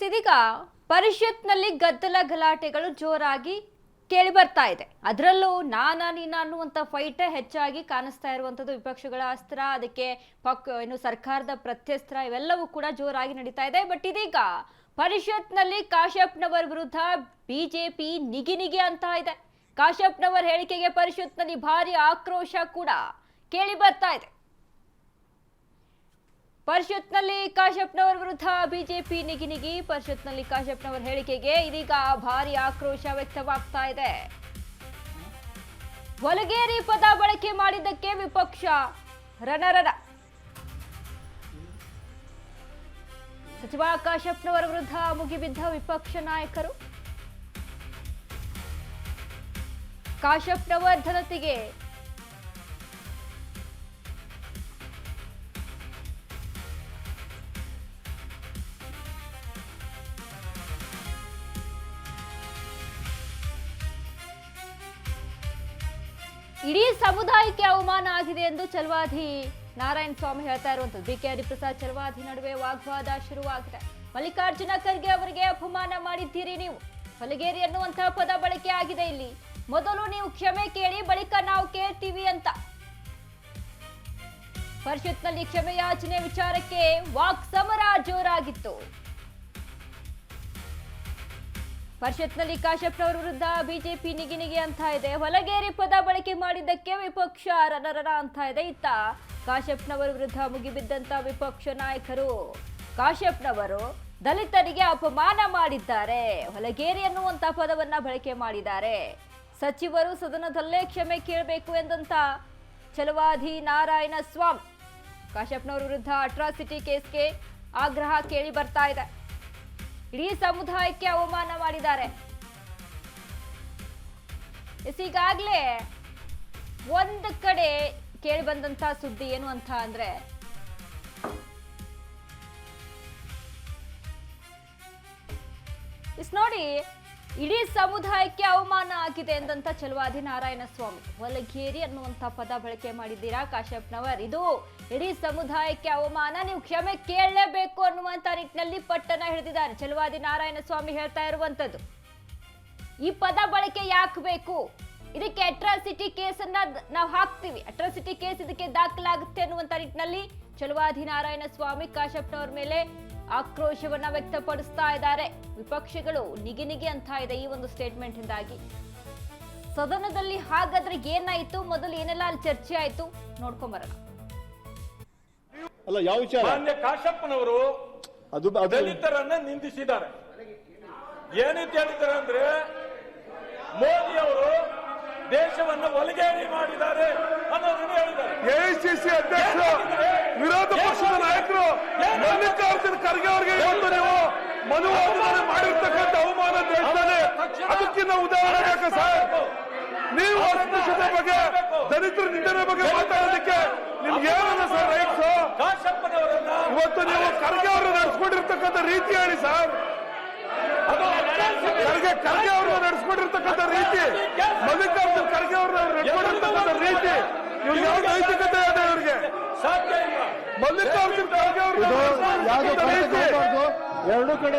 ಇದೀಗ ಪರಿಷತ್ನಲ್ಲಿ ಗದ್ದಲ ಗಲಾಟೆಗಳು ಜೋರಾಗಿ ಕೇಳಿ ಬರ್ತಾ ಇದೆ. ಅದರಲ್ಲೂ ನೀನು ಅನ್ನುವಂತ ಫೈಟ್ ಹೆಚ್ಚಾಗಿ ಕಾಣಿಸ್ತಾ ಇರುವಂತದ್ದು. ವಿಪಕ್ಷಗಳ ಅಸ್ತ್ರ, ಅದಕ್ಕೆ ಇನ್ನು ಸರ್ಕಾರದ ಪ್ರತ್ಯಸ್ತ್ರ ಇವೆಲ್ಲವೂ ಕೂಡ ಜೋರಾಗಿ ನಡೀತಾ ಇದೆ. ಬಟ್ ಇದೀಗ ಪರಿಷತ್ನಲ್ಲಿ ಕಾಶ್ಯಪ್ನವರ್ ವಿರುದ್ಧ ಬಿಜೆಪಿ ನಿಗಿ ಅಂತ ಇದೆ. ಕಾಶ್ಯಪ್ನವರ್ ಹೇಳಿಕೆಗೆ ಪರಿಷತ್ನಲ್ಲಿ ಭಾರಿ ಆಕ್ರೋಶ ಕೂಡ ಕೇಳಿ ಬರ್ತಾ ಇದೆ. ಪರಿಷತ್ನಲ್ಲಿ ಕಾಶ್ಯಪ್ನವರ್ ವಿರುದ್ಧ ಬಿಜೆಪಿ ನಿಗಿ. ಪರಿಷತ್ನಲ್ಲಿ ಕಾಶ್ಯಪ್ನವರ್ ಹೇಳಿಕೆಗೆ ಇದೀಗ ಭಾರಿ ಆಕ್ರೋಶ ವ್ಯಕ್ತವಾಗ್ತಾ ಇದೆ. ವಲಗೇರಿ ಪದ ಬಳಕೆ ಮಾಡಿದ್ದಕ್ಕೆ ವಿಪಕ್ಷ ರಣರಣ. ಸಚಿವ ಕಾಶ್ಯಪ್ನವರ್ ವಿರುದ್ಧ ಮುಗಿಬಿದ್ದ ವಿಪಕ್ಷ ನಾಯಕರು. ಕಾಶ್ಯಪ್ನವರ್ ಧನತಿಗೆ ಇಡೀ ಸಮುದಾಯಕ್ಕೆ ಅವಮಾನ ಆಗಿದೆ ಎಂದು ಚಲವಾದಿ ನಾರಾಯಣ ಸ್ವಾಮಿ ಹೇಳ್ತಾ ಇರುವಂತದ್ದು. ಬಿಕೆ ಹರಿಪ್ರಸಾದ್ ಚಲವಾದಿ ನಡುವೆ ವಾಗ್ವಾದ ಶುರುವಾಗಿದೆ. ಮಲ್ಲಿಕಾರ್ಜುನ ಖರ್ಗೆ ಅವರಿಗೆ ಅಪಮಾನ ಮಾಡಿದ್ದೀರಿ ನೀವು. ವಲಗೇರಿ ಅನ್ನುವಂತಹ ಪದ ಬಳಕೆ ಆಗಿದೆ ಇಲ್ಲಿ. ಮೊದಲು ನೀವು ಕ್ಷಮೆ ಕೇಳಿ, ಬಳಿಕ ನಾವು ಕೇಳ್ತೀವಿ ಅಂತ. ಪರಿಷತ್ನಲ್ಲಿ ಕ್ಷಮೆ ಯಾಚನೆ ವಿಚಾರಕ್ಕೆ ವಾಕ್ ಸಮರ ಜೋರಾಗಿತ್ತು. ಪರಿಷತ್ನಲ್ಲಿ ಕಾಶ್ಯಪ್ನವರ ವಿರುದ್ಧ ಬಿಜೆಪಿ ನಿಗಿ ಅಂತ ಇದೆ. ವಲಗೇರಿ ಪದ ಬಳಕೆ ಮಾಡಿದ್ದಕ್ಕೆ ವಿಪಕ್ಷ ರಣರಣ ಅಂತ ಇದೆ. ಇತ್ತ ಕಾಶ್ಯಪ್ನವರ ವಿರುದ್ಧ ಮುಗಿಬಿದ್ದಂತ ವಿಪಕ್ಷ ನಾಯಕರು. ಕಾಶ್ಯಪ್ನವರು ದಲಿತರಿಗೆ ಅಪಮಾನ ಮಾಡಿದ್ದಾರೆ, ವಲಗೇರಿ ಅನ್ನುವಂತ ಪದವನ್ನ ಬಳಕೆ ಮಾಡಿದ್ದಾರೆ. ಸಚಿವರು ಸದನದಲ್ಲೇ ಕ್ಷಮೆ ಕೇಳಬೇಕು ಎಂದಂತ ಚಲವಾದಿ ನಾರಾಯಣ ಸ್ವಾಮಿ. ಕಾಶ್ಯಪ್ನವರ ವಿರುದ್ಧ ಅಟ್ರಾಸಿಟಿ ಕೇಸ್ಗೆ ಆಗ್ರಹ ಕೇಳಿ ಬರ್ತಾ ಇದೆ. ಇಡೀ ಸಮುದಾಯಕ್ಕೆ ಅವಮಾನ ಮಾಡಿದ್ದಾರೆ. ಈಗಾಗಲೇ ಒಂದು ಕಡೆ ಕೇಳಿ ಬಂದಂತ ಸುದ್ದಿ ಏನು ಅಂತ ಅಂದ್ರೆ, ನೋಡಿ, ಇಡೀ ಸಮುದಾಯಕ್ಕೆ ಅವಮಾನ ಆಗಿದೆ ಎಂದಂತ ಚಲವಾದಿ ನಾರಾಯಣ ಸ್ವಾಮಿ. ವಲಗೇರಿ ಅನ್ನುವಂತ ಪದ ಬಳಕೆ ಮಾಡಿದ್ದೀರಾ ಕಾಶ್ಯಪ್ನವರ್, ಇದು ಇಡೀ ಸಮುದಾಯಕ್ಕೆ ಅವಮಾನ, ನೀವು ಕ್ಷಮೆ ಕೇಳಲೇಬೇಕು ಅನ್ನುವಂತ ನಿಟ್ಟಿನಲ್ಲಿ ಪಟ್ಟಣ ಹಿಡಿದಿದ್ದಾರೆ. ಚಲವಾದಿ ನಾರಾಯಣ ಸ್ವಾಮಿ ಹೇಳ್ತಾ ಇರುವಂತದ್ದು, ಈ ಪದ ಬಳಕೆ ಯಾಕೆ ಬೇಕು, ಇದಕ್ಕೆ ಅಟ್ರಾಸಿಟಿ ಕೇಸ್ ಅನ್ನ ನಾವು ಹಾಕ್ತಿವಿ, ಅಟ್ರಾಸಿಟಿ ಕೇಸ್ ಇದಕ್ಕೆ ದಾಖಲಾಗುತ್ತೆ ಅನ್ನುವಂತ ನಿಟ್ಟಿನಲ್ಲಿ ಚಲವಾದಿ ನಾರಾಯಣ ಸ್ವಾಮಿ ಕಾಶ್ಯಪ್ನವರ ಮೇಲೆ ಆಕ್ರೋಶವನ್ನ ವ್ಯಕ್ತಪಡಿಸ್ತಾ ಇದ್ದಾರೆ. ವಿಪಕ್ಷಗಳು ನಿಗಿ ಅಂತ ಇದೆ ಈ ಒಂದು ಸ್ಟೇಟ್ಮೆಂಟ್ ಇಂದಾಗಿ. ಸದನದಲ್ಲಿ ಹಾಗಾದ್ರೆ ಏನಾಯ್ತು, ಮೊದಲು ಏನೆಲ್ಲ ಅಲ್ಲಿ ಚರ್ಚೆ ಆಯ್ತು ನೋಡ್ಕೊಂಬರೋಣ. ಅಲ್ಲ, ಯಾವ ವಿಚಾರ? ಮಾನ್ಯ ಕಾಶ್ಯಪ್ಪನವರು ದಲಿತರನ್ನ ನಿಂದಿಸಿದ್ದಾರೆ. ಏನಂತ ಹೇಳಿದ್ದಾರೆ ಅಂದ್ರೆ, ಮೋದಿ ಅವರು ದೇಶವನ್ನ ವಲಗೇರಿ ಮಾಡಿದ್ದಾರೆ ಅನ್ನೋದನ್ನು ಹೇಳಿದ್ದಾರೆ. ಎಐಸಿಸಿ ಅಧ್ಯಕ್ಷರು, ವಿರೋಧ ಪಕ್ಷದ ನಾಯಕರು ಮಲ್ಲಿಕಾರ್ಜುನ ಖರ್ಗೆ ಅವರಿಗೆ ಇವತ್ತು ನೀವು ಮನುವಾದನೆ ಮಾಡಿರ್ತಕ್ಕಂಥ ಅವಮಾನ ದೇಶದಲ್ಲಿ ಅದಕ್ಕಿಂತ ಉದಾಹರಣೆ ಬೇಕಾ ಸರ್? ನೀವು ಅಸ್ಪೃಶ್ಯತೆ ಬಗ್ಗೆ, ದಲಿತರ ನಿಂದನೆ ಬಗ್ಗೆ ಮಾತಾಡೋದಕ್ಕೆ ನಿಮ್ಗೆ ಏನಲ್ಲ ಸರ್ ರೈಟ್ಸ್? ಇವತ್ತು ನೀವು ಖರ್ಗೆ ಅವರು ನಡೆಸ್ಕೊಂಡಿರ್ತಕ್ಕಂಥ ರೀತಿ ಹೇಳಿ ಸರ್. ಖರ್ಗೆ ಅವರು ನಡೆಸ್ಕೊಂಡಿರ್ತಕ್ಕಂಥ ರೀತಿ, ಮಲ್ಲಿಕಾರ್ಜುನ ಖರ್ಗೆ ಅವರು ನಡೆಸ್ಕೊಂಡಿರ್ತಕ್ಕಂಥ ರೀತಿ, ಇವ್ರಿಗೆ ಯಾವ ನೈತಿಕತೆ ಇದೆ? ಇವ್ರಿಗೆ ಮಲ್ಲಿಕಾರ್ಜುನ ಖರ್ಗೆ ಅವರು ಎರಡು ಕಡೆ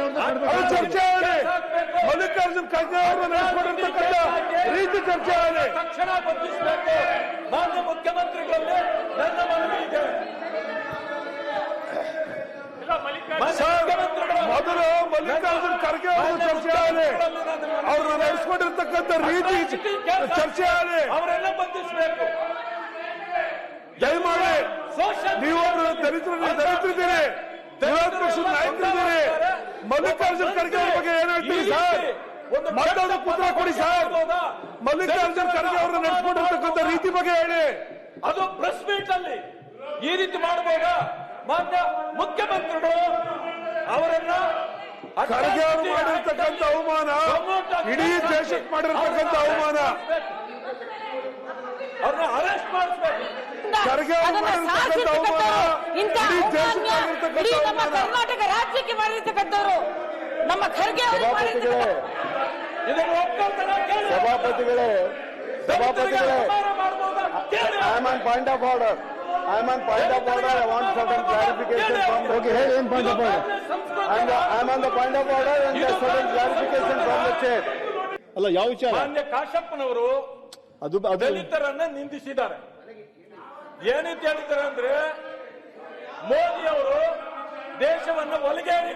ಚರ್ಚೆ ಆಗಲಿ. ಮಲ್ಲಿಕಾರ್ಜುನ ಖರ್ಗೆ ಅವರು ನಡೆಸ್ಕೊಂಡಿರ್ತಕ್ಕಂಥ ರೀತಿ ಚರ್ಚೆ ಆಗಲಿ. ತಕ್ಷಣ ಬದಲಿಸಬೇಕು. ಮಾನ್ಯ ಮುಖ್ಯಮಂತ್ರಿಗಳಲ್ಲಿ ನನ್ನ ಮನವಿ ಇದೆ. ಮೊದಲು ಮಲ್ಲಿಕಾರ್ಜುನ ಖರ್ಗೆ ಅವರು ಚರ್ಚೆ ಆಗಲಿ, ಅವರು ನಡೆಸ್ಕೊಂಡಿರ್ತಕ್ಕಂಥ ರೀತಿ ಚರ್ಚೆ ಆಗಲಿ. ಅವರೆಲ್ಲ ಬಂಧಿಸಬೇಕು. ದಯಮಾಡಿ ನೀವು ದಲಿತರಿದ್ದೀರಿ, ವಿರೋಧ ಪಕ್ಷದ ನಾಯಕರಿದ್ದೀರಿ. ಮಲ್ಲಿಕಾರ್ಜುನ ಖರ್ಗೆ ಅವ್ರ ಬಗ್ಗೆ ಏನ್ ಹೇಳ್ತೀರಿ ಸರ್? ಮಾತಾಡೋದಕ್ಕೆ ಉತ್ತರ ಕೊಡಿ ಸರ್. ಮಲ್ಲಿಕಾರ್ಜುನ ಖರ್ಗೆ ಅವರು ನಡೆಸ್ಕೊಂಡಿರ್ತಕ್ಕಂಥ ರೀತಿ ಬಗ್ಗೆ ಹೇಳಿ. ಅದು ಪ್ರೆಸ್ ಮೀಟ್ ಅಲ್ಲಿ ಈ ರೀತಿ ಮಾಡಬಹುದಾ? ಮಾನ್ಯ ಮುಖ್ಯಮಂತ್ರಿಗಳು ಅವರನ್ನ ಖರ್ಗೆ ಅವರು ಮಾಡಿರ್ತಕ್ಕಂಥ ಅವಮಾನ ಇಡೀ ದೇಶಕ್ಕೆ ಮಾಡಿರ್ತಕ್ಕಂಥ ಅವಮಾನ. ಅವ್ರನ್ನ ಅರೆಸ್ಟ್ ಮಾಡಿಸ್ಬೇಕು. ಖರ್ಗೆ ಅವರು ಮಾಡಿರ್ತಕ್ಕಂಥ ಅವಮಾನ ಇಡೀ ದೇಶಕ್ಕೆ ಮಾಡಿರ್ತಕ್ಕಂಥ ಅವಮಾನ. ಕರ್ನಾಟಕ ರಾಜ್ಯಕ್ಕೆ ಮಾಡಿರ್ತಕ್ಕಂಥವ್ರು ನಮ್ಮ ಖರ್ಗೆ ಅವರು ಇದನ್ನು ಒಪ್ಕೊಳ್ತಾರ? ಸಭಾಪತಿಗಳೇ, I am on point of order. I want certain clarification from. Okay, hey, in point of order. I'm on the point of order and the sudden clarification from the chair. ಅಲ್ಲ ಯಾವ ವಿಚಾರ ಮಾನ್ಯ ಕಾಶಪ್ಪನವರು ಅದು ದಲಿತರನ್ನ ನಿಂದಿಸಿದ್ದಾರೆ. ಏನಂತ ಹೇಳಿದ್ದಾರೆ ಅಂದ್ರೆ ಮೋದಿ ಅವರು ದೇಶವನ್ನು ಒಲಗೇರಿ